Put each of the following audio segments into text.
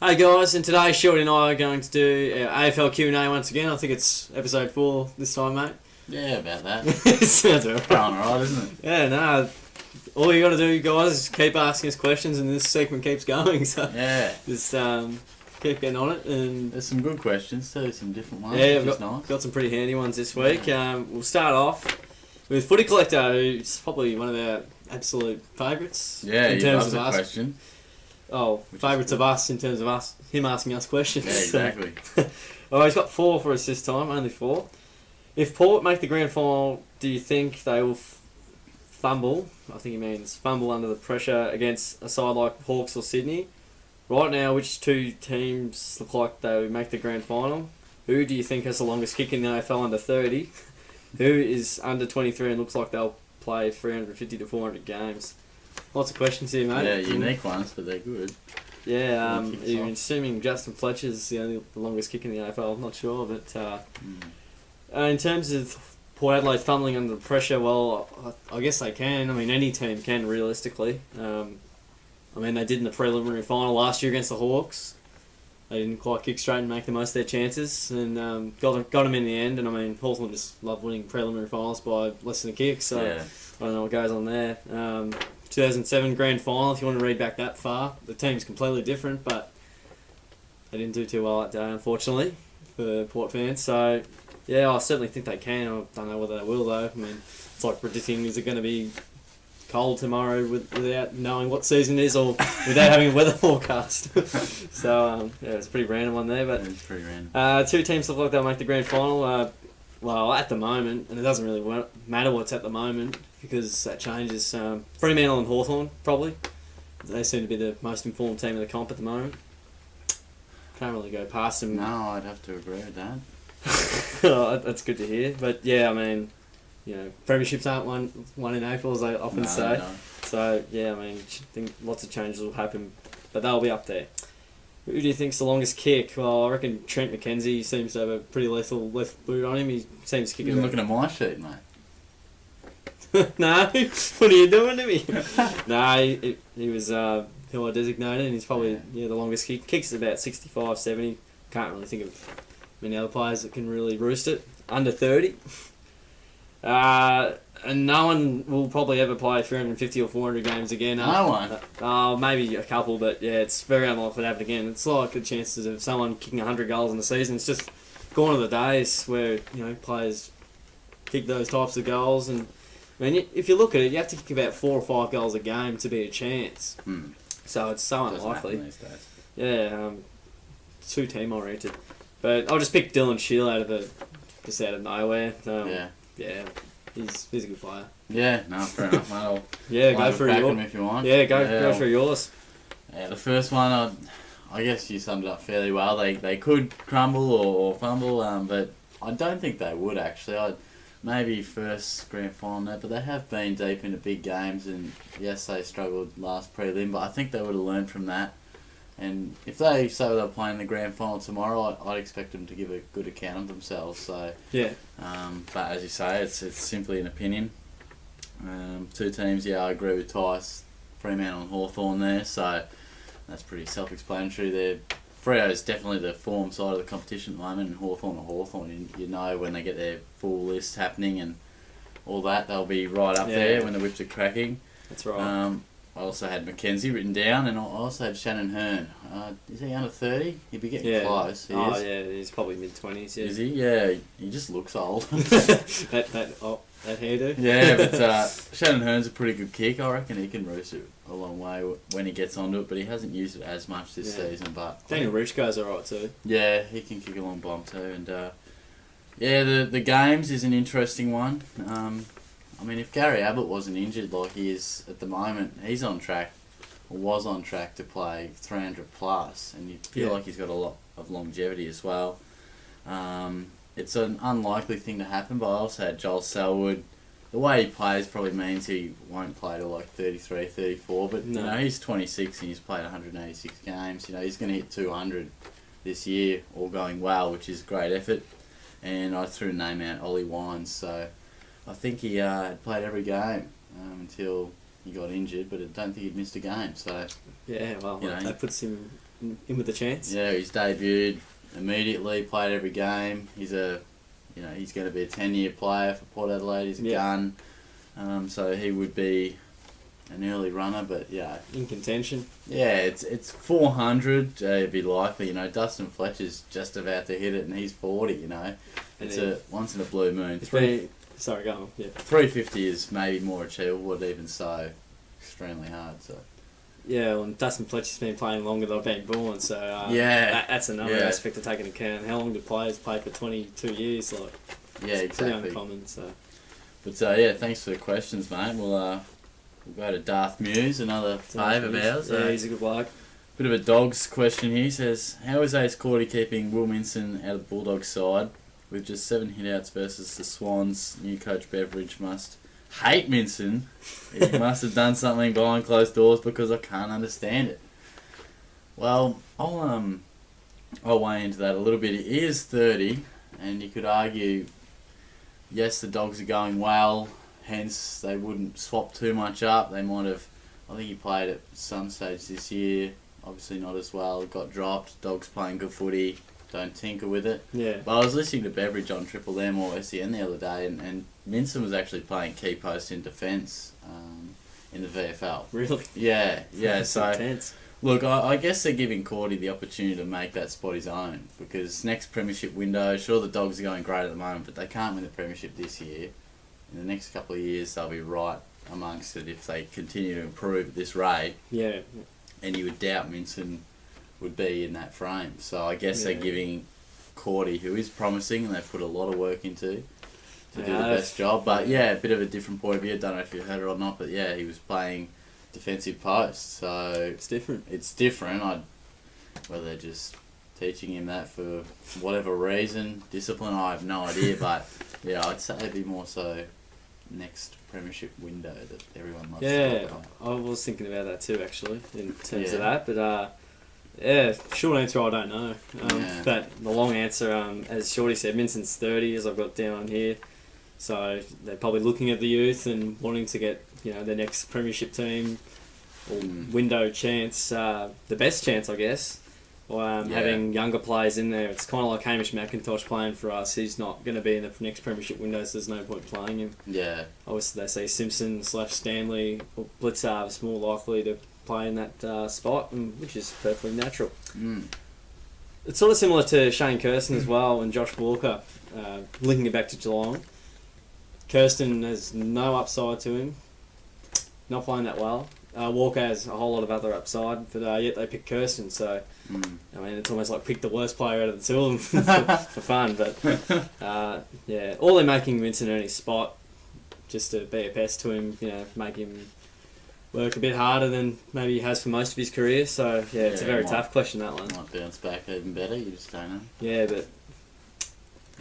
Hey guys, and today Shiel and I are going to do our AFL Q&A once again. I think it's episode 4 this time, mate. Yeah, about that. Sounds alright. Going alright, isn't it? Yeah, no. All you got to do, guys, is keep asking us questions, and this segment keeps going. So Yeah. just keep getting on it. And There's some good questions too, some different ones, yeah, which we've is nice. got some pretty handy ones this week. We'll start off with Footy Collector, who's probably one of our absolute favourites. Yeah, in he terms loves of a us. question. Oh, Which is favourites of good. us in terms of him asking us questions. Yeah, exactly. Oh, he's got 4 for us this time, only 4. If Port make the grand final, do you think they will fumble? I think he means fumble under the pressure against a side like Hawks or Sydney. Right now, which 2 teams look like they will make the grand final? Who do you think has the longest kick in the AFL under 30? Who is under 23 and looks like they'll play 350 to 400 games? Lots of questions here, mate. Yeah, unique ones, but they're good. Yeah, Kicks you're off. assuming Justin Fletcher's the longest kick in the AFL. I'm not sure, but in terms of Port Adelaide fumbling under the pressure, well, I guess they can. I mean, any team can realistically. I mean, they did in the preliminary final last year against the Hawks. They didn't quite kick straight and make the most of their chances, and got them in the end. And I mean, Hawthorn just love winning preliminary finals by less than a kick, so Yeah. I don't know what goes on there. 2007 grand final, if you want to read back that far. The team's completely different, but they didn't do too well that day, unfortunately, for Port fans. So, yeah, I certainly think they can. I don't know whether they will, though. I mean, it's like predicting, is it going to be cold tomorrow without knowing what season it is or without having a weather forecast. So, yeah, it's a pretty random one there. But It's pretty random. 2 teams look like they'll make the grand final. Well, at the moment, and it doesn't really matter what's at the moment because that changes. Fremantle and Hawthorn, probably. They seem to be the most informed team in the comp at the moment. Can't really go past them. No, I'd have to agree with that. Oh, that's good to hear. But yeah, I mean, premierships aren't one in April, as they often say. No. So yeah, I mean, I think lots of changes will happen, but they'll be up there. Who do you think's the longest kick? Well, I reckon Trent McKenzie seems to have a pretty lethal left boot on him. He seems to kick You're it. looking at my sheet, mate. No, what are you doing to me? No, he was who I designated, and he's probably the longest kick. Kicks about 65, 70. Can't really think of many other players that can really roost it. Under 30. And no one will probably ever play 350 or 400 games again. No one. Maybe a couple, but yeah, it's very unlikely to happen again. It's like the chances of someone kicking 100 goals in a season. It's just gone are the days where players kick those types of goals. And I mean, if you look at it, you have to kick about 4 or 5 goals a game to be a chance. So it's so Doesn't unlikely. happen these days. Yeah, too team oriented. But I'll just pick Dylan Shiel out of nowhere. Yeah, he's a good player. Yeah, no, fair enough, mate. I'll Yeah, go have a through crack at your. him if you want. Yeah, go through yours. Yeah, the first one, I guess you summed it up fairly well. They could crumble or fumble, but I don't think they would actually. Maybe first grand final there, but they have been deep into big games, and yes, they struggled last prelim, but I think they would have learned from that. And if they say they're playing the grand final tomorrow, I'd expect them to give a good account of themselves. So Yeah. but as you say, it's simply an opinion. 2 teams, yeah, I agree with Tice, Fremantle and Hawthorn there, so that's pretty self-explanatory. Freo's definitely the form side of the competition at the moment, and Hawthorn or Hawthorn, you know when they get their full list happening and all that, they'll be right up there when the whips are cracking. That's right. I also had Mackenzie written down, and I also had Shannon Hearn. Is he under 30? He'd be getting close. He is. Yeah, he's probably mid-20s. Yeah. Is he? Yeah, he just looks old. that hairdo. Yeah, but Shannon Hearn's a pretty good kick. I reckon he can roost it a long way when he gets onto it, but he hasn't used it as much this season. But Daniel Richko's alright too. Yeah, he can kick a long bomb too. And the games is an interesting one. I mean, if Gary Ablett wasn't injured like he is at the moment, he's on track, or was on track to play 300 plus, and you feel like he's got a lot of longevity as well. It's an unlikely thing to happen, but I also had Joel Selwood. The way he plays probably means he won't play till like 33, 34, but he's 26 and he's played 186 games. He's going to hit 200 this year, all going well, which is a great effort. And I threw a name out, Ollie Wines, so I think he had played every game until he got injured, but I don't think he'd missed a game. So Yeah, well, You know, that puts him in with a chance. yeah, he's debuted immediately, played every game. He's he's going to be a 10-year player for Port Adelaide. He's a gun, so he would be an early runner. But yeah, In contention. yeah, it's 400. It'd be likely. Dustin Fletcher's just about to hit it, and he's 40. It's And a once in a blue moon. It's been, sorry, go on. Yeah. 350 is maybe more achievable, but even so, extremely hard. So Yeah, well, and Dustin Fletcher's been playing longer than I've been born, so that's another Yeah. aspect to take into account. How long do players play for 22 years? Like, yeah, it's pretty exactly. uncommon. So But yeah, thanks for the questions, mate. We'll go to Darth Muse, another fave of ours. Yeah, he's a good bloke. Bit of a Dogs question here. He says, how is Ace Cordy keeping Will Minson out of the Bulldogs side with just 7 hitouts versus the Swans? New coach Beveridge must hate Minson. He must have done something behind closed doors because I can't understand it. Well, I'll weigh into that a little bit. He is 30, and you could argue, yes, the Dogs are going well, hence they wouldn't swap too much up. They might have, I think he played at some stage this year, obviously not as well, got dropped, Dogs playing good footy, don't tinker with it. Yeah. But I was listening to Beveridge on Triple M or SEN the other day, and Minson was actually playing key post in defence in the VFL. Really? Yeah, That's so intense. look, I guess they're giving Cordy the opportunity to make that spot his own, because next premiership window, sure the Dogs are going great at the moment, but they can't win the premiership this year. In the next couple of years, they'll be right amongst it if they continue to improve at this rate. Yeah. And you would doubt Minson would be in that frame. So I guess they're giving Cordy, who is promising, and they've put a lot of work into, to do the best job. But yeah, a bit of a different point of view. I don't know if you heard it or not, but yeah, he was playing defensive post. So It's different. it's different. Whether they're just teaching him that for whatever reason, discipline, I have no idea. But yeah, I'd say it'd be more so next premiership window that everyone loves to talk about. I was thinking about that too, actually, in terms of Yeah. that. But short answer, I don't know. But the long answer, as Shorty said, Minson's 30, as I've got down on here. So they're probably looking at the youth and wanting to get their next premiership team or window chance, the best chance, I guess. Or having younger players in there. It's kind of like Hamish McIntosh playing for us. He's not going to be in the next premiership window, so there's no point playing him. Yeah. Obviously, they say Simpson / Stanley or Blitzar is more likely to play in that spot, which is perfectly natural. It's sort of similar to Shane Kersten as well and Josh Walker. Linking it back to Geelong, Kersten has no upside to him, not playing that well. Walker has a whole lot of other upside, but yet they picked Kersten, so I mean it's almost like pick the worst player out of the two of them for fun. But yeah, all they're making Vincent earn his spot just to be a pest to him, make him work a bit harder than maybe he has for most of his career. So yeah, it's a very tough question, that one. Might bounce back even better. You just don't know. Yeah, but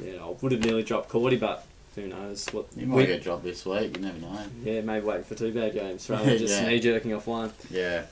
I would have nearly dropped Cordy, but who knows what He might get dropped this week. You never know. Yeah, maybe wait for 2 bad games rather than just knee jerking off one. Yeah.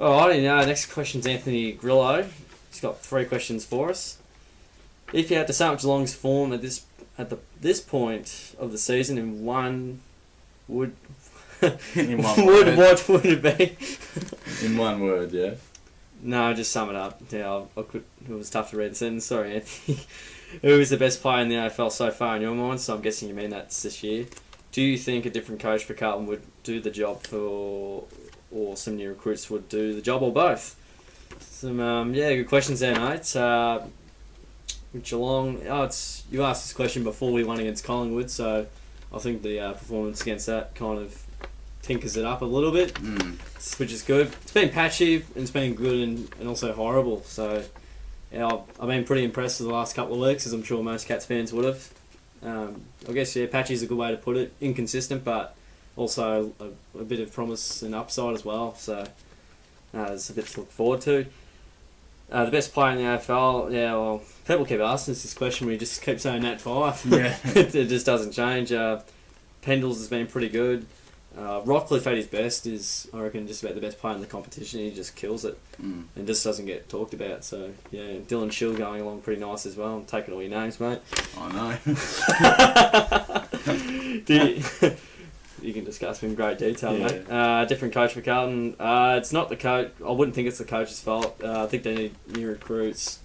Alrighty, now next question's Anthony Grillo. He's got 3 questions for us. If you had to sum up Geelong's form at this point of the season in one would In one what word. would it be? In one word, yeah. No, just sum it up. Yeah, it was tough to read the sentence. Sorry, Anthony. Who is the best player in the AFL so far in your mind? So I'm guessing you mean that's this year. Do you think a different coach for Carlton would do the job or some new recruits would do the job, or both? Some good questions there, mate. With Geelong, you asked this question before we won against Collingwood, so I think the performance against that kind of tinkers it up a little bit, which is good. It's been patchy and it's been good and also horrible. So yeah, I've been pretty impressed with the last couple of weeks, as I'm sure most Cats fans would have. I guess patchy is a good way to put it. Inconsistent, but also a bit of promise and upside as well. So there's a bit to look forward to. The best player in the AFL, well, people keep asking us this question. We just keep saying Nat Five. Yeah. It just doesn't change. Pendles has been pretty good. Rockcliffe at his best is, I reckon, just about the best player in the competition. He just kills it and just doesn't get talked about. So yeah, Dylan Shiel going along pretty nice as well. I'm taking all your names, mate. I know. you can discuss in great detail, Yeah. mate. Different coach for Carlton. It's not the coach. I wouldn't think it's the coach's fault. I think they need new recruits.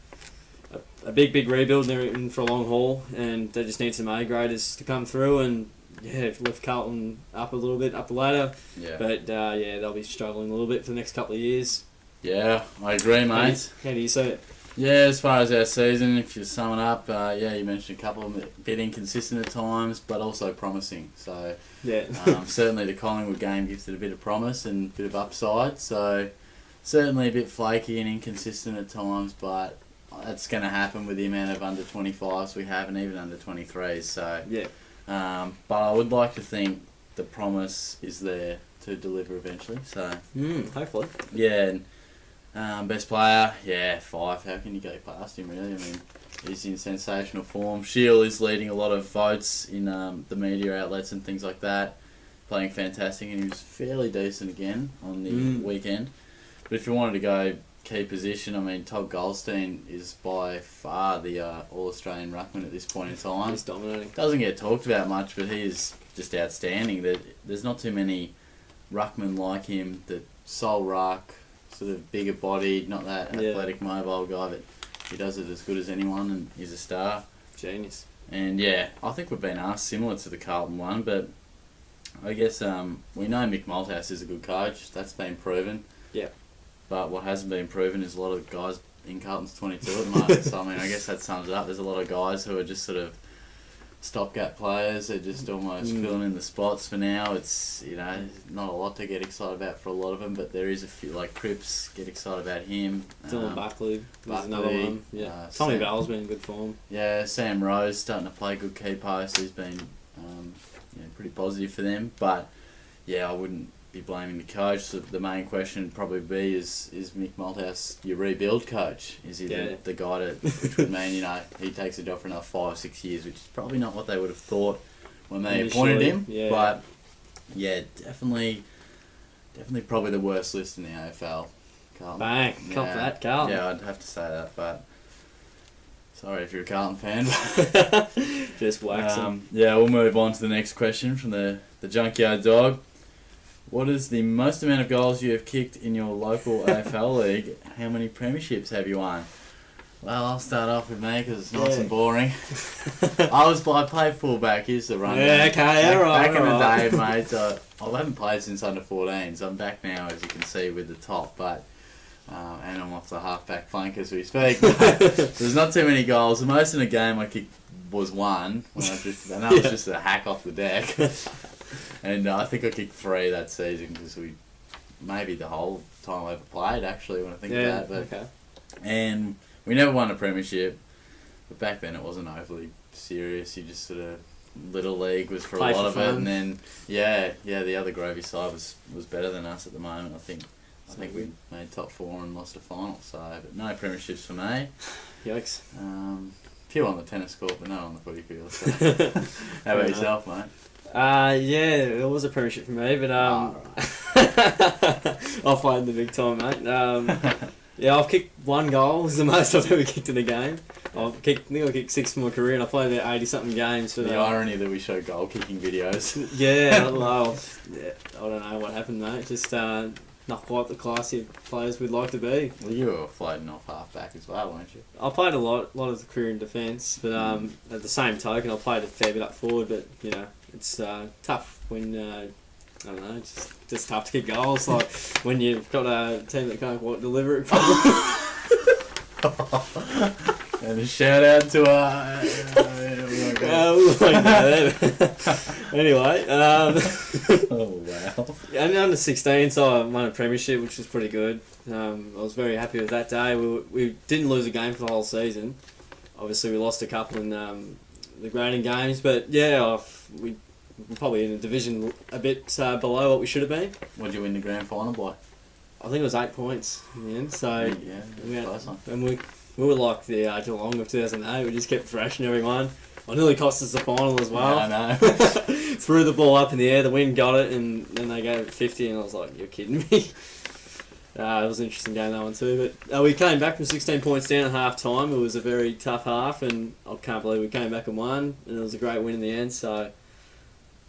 A big rebuild. They're in for a long haul, and they just need some A graders to come through and lift Carlton up a little bit up the ladder. Yeah. But they'll be struggling a little bit for the next couple of years. Yeah, I agree, mate. How do you see it? Yeah, as far as our season, if you sum it up, you mentioned a couple of them a bit inconsistent at times, but also promising. So, Yeah. certainly the Collingwood game gives it a bit of promise and a bit of upside. So, certainly a bit flaky and inconsistent at times, but that's going to happen with the amount of under 25s we have and even under 23s. So, yeah. but I would like to think the promise is there to deliver eventually. So, Hopefully. yeah. And, best player, 5. How can you go past him, really? I mean, he's in sensational form. Shiel is leading a lot of votes in the media outlets and things like that, playing fantastic, and he was fairly decent again on the weekend. But if you wanted to go key position, I mean, Todd Goldstein is by far the All-Australian ruckman at this point in time. He's dominating. Doesn't get talked about much, but he is just outstanding. There's not too many ruckmen like him, the sole ruck, sort of bigger bodied, not that athletic mobile guy, but he does it as good as anyone and he's a star. Genius. And I think we've been asked similar to the Carlton one, but I guess we know Mick Malthouse is a good coach. That's been proven. Yeah. But what hasn't been proven is a lot of guys in Carlton's 22 at the moment. So, I mean, I guess that sums it up. There's a lot of guys who are just sort of stopgap players. They're just almost filling in the spots for now. It's, not a lot to get excited about for a lot of them, but there is a few, like Cripps, get excited about him. Dylan Buckley is another one. Yeah. Tommy Sam, Bell's been in good form. Yeah, Sam Rose starting to play good key post. He's been pretty positive for them. But, I wouldn't be blaming the coach. So the main question would probably be, is Mick Malthouse your rebuild coach? Is he the guy to, which would mean, he takes the job for another 5 or 6 years, which is probably not what they would have thought when they appointed him. Yeah. But, definitely probably the worst list in the AFL. Carlton. Bang. Cop that, Carlton. Yeah, I'd have to say that, but sorry if you're a Carlton fan. Just wax him. We'll move on to the next question from the Junkyard Dog. What is the most amount of goals you have kicked in your local AFL league? How many premierships have you won? Well, I'll start off with me because it's nice and boring. I played fullback. Here's the rundown. Yeah, okay, Back in the day, mate. I haven't played since under 14, so I'm back now, as you can see, with the top. But and I'm off the half-back flank as we speak. There's not too many goals. The most in a game I kicked was 1, and that was just a hack off the deck. And I think I kicked 3 that season because maybe the whole time I ever played, actually, when I think about it. But, and we never won a premiership, but back then it wasn't overly serious. You just sort of, little league was for a lot of it, and then the other gravy side was better than us at the moment. I think we made top 4 and lost a final. So, but no premierships for me. Yikes. Few on the tennis court, but no on the footy field. So. How about yourself, mate? It was a premiership for me, but I'll play in the big time, mate. I've kicked 1 goal. Is the most I've ever kicked in a game. I think I kicked 6 for my career, and I played about 80-something games. But, the irony that we show goal kicking videos. I don't know what happened, mate. Just not quite the classy players we'd like to be. Well, you were floating off half-back as well, weren't you? I played a lot of the career in defence, but at the same token, I played a fair bit up forward, but, it's tough when, I don't know, it's just tough to kick goals, like when you've got a team that can't quite deliver it properly. And a shout out to anyway, oh wow. And under 16, so I won a premiership, which was pretty good. I was very happy with that day. We didn't lose a game for the whole season. Obviously, we lost a couple in the grading games, but we're probably in a division a bit below what we should have been. What did you win the grand final by? I think it was 8 points in the end. So close one. And we were like the Geelong of 2008. We just kept thrashing everyone. It nearly cost us the final as well. Yeah, I know. Threw the ball up in the air, the wind got it, and then they gave it 50, and I was like, you're kidding me. It was an interesting game, that one too. But we came back from 16 points down at half time. It was a very tough half, and I can't believe we came back and won, and it was a great win in the end. So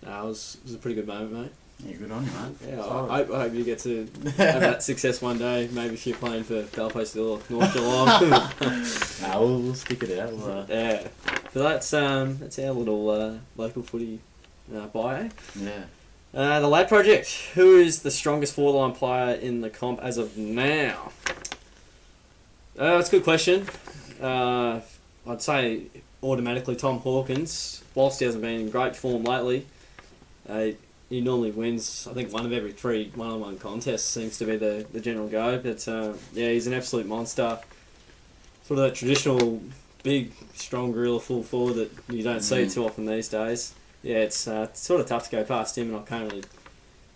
It was a pretty good moment, mate. Yeah, good on you, mate. Yeah, Sorry. I hope you get to have that success one day. Maybe if you're playing for Belfast or North Geelong. Nah, we'll stick it out. Yeah. So that's our little local footy bio. Yeah. The Lad Project. Who is the strongest forward line player in the comp as of now? That's a good question. I'd say automatically Tom Hawkins. Whilst he hasn't been in great form lately, he normally wins, I think, one of every 3 one-on-one contests seems to be the general go. But yeah, he's an absolute monster. Sort of that traditional big, strong Grillo full forward that you don't see too often these days. Yeah, it's sort of tough to go past him, and I can't really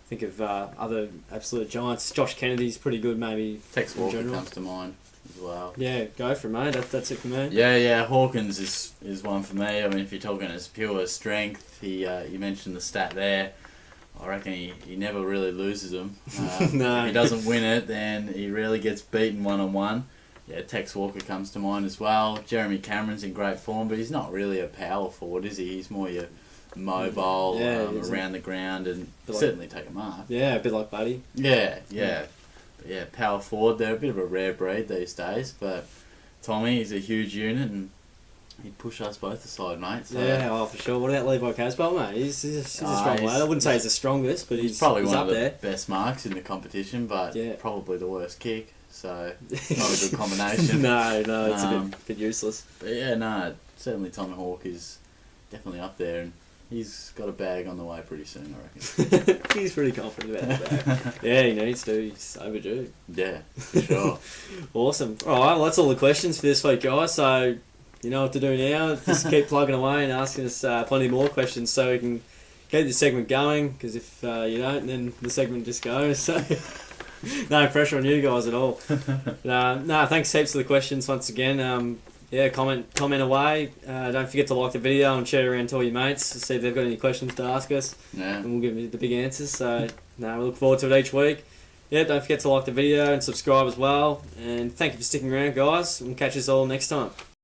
think of other absolute giants. Josh Kennedy's pretty good, maybe. Tex Walker comes to mind as well. Yeah, go for it, mate. That's it for me. Yeah. Hawkins is one for me. I mean, if you're talking as pure strength, you mentioned the stat there. I reckon he never really loses them. No. If he doesn't win it, then he rarely gets beaten one-on-one. Yeah, Tex Walker comes to mind as well. Jeremy Cameron's in great form, but he's not really a power forward, is he? He's more your mobile, around the ground, and certainly take a mark. Yeah, a bit like Buddy. Yeah. But yeah, power forward, they're a bit of a rare breed these days, but Tommy, he's a huge unit, and he'd push us both aside, mate. So. Yeah, for sure. What about Levi Casbolt, mate? He's a strong lad. I wouldn't say he's the strongest, but he's probably one up of the there. best marks in the competition, but Yeah. probably the worst kick. So it's not a good combination. No, it's a bit useless. But yeah, no, certainly Tommy Hawk is definitely up there, and he's got a bag on the way pretty soon, I reckon. He's pretty confident about that. Yeah, he needs to. He's overdue. Yeah, for sure. Awesome. All right, well, that's all the questions for this week, guys. So you know what to do now. Just keep plugging away and asking us plenty more questions so we can keep this segment going, because if you don't, then the segment just goes. So no pressure on you guys at all. No, thanks heaps for the questions once again. Yeah, comment away. Don't forget to like the video and share it around to all your mates to see if they've got any questions to ask us. Yeah. And we'll give you the big answers. So we look forward to it each week. Yeah, don't forget to like the video and subscribe as well. And thank you for sticking around, guys. We'll catch us all next time.